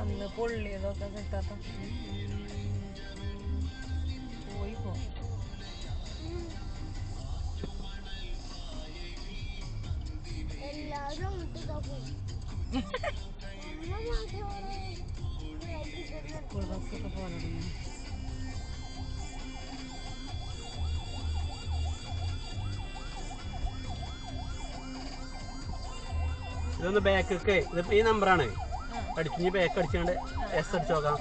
അന്ന് പൊള്ളിയതൊക്കെ കിട്ടാത്ത പോയി പോ. എല്ലാരും സ്കൂൾ ബസ്സൊക്കെ പോലെ ഇതൊന്ന് ബാക്കൊക്കെ ഇതിപ്പോ ഈ നമ്പറാണ് അടിച്ച് ബാക്ക് അടിച്ചുകൊണ്ട് എസ് അടിച്ചു നോക്കാം.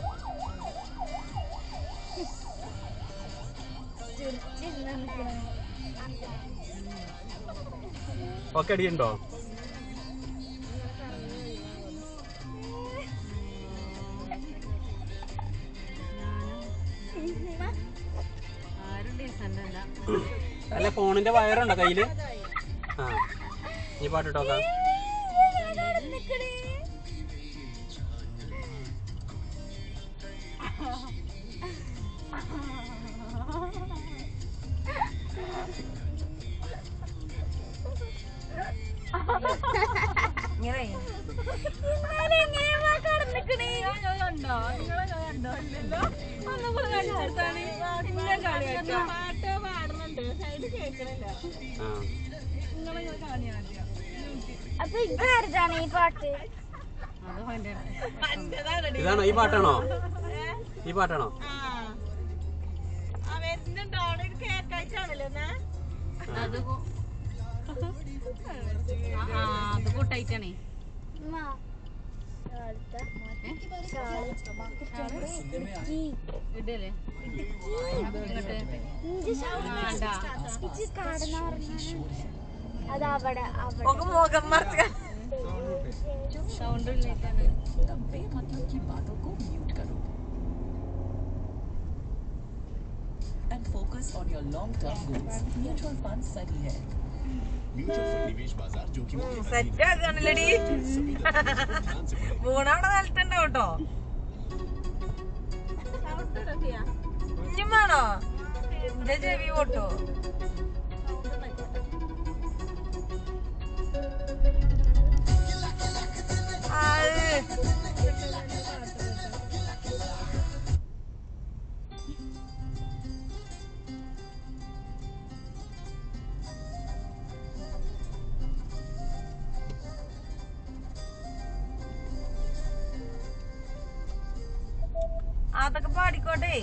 ഓക്കെ അടിയുണ്ടോ? അല്ല ഫോണിന്റെ വയറുണ്ടോ കയ്യില്? ആ ഈ പാട്ടിട്ടോക്കാം. അപ്പൊ ഇതാരതാണ് ഈ പാട്ട്? ഇതാണോ ഈ പാട്ടാണോ? ഈ പാട്ടാണോ? അത് കൂട്ടായിട്ടാണേ ഇടല്ലേ അതവിടെ sound and focus on your long-term goals. Mutual funds सही है. म्यूचुअल फंड निवेश बाजार जोखिम സെറ്റ് ആക്കാണല്ലടി മൂന്നവിടെ നിലത്തുണ്ടാവും കേട്ടോ. ഇഞ്ഞും വേണോ? എന്റെ ചെവി പൊട്ടോ? അതൊക്കെ പാടിക്കോട്ടെ.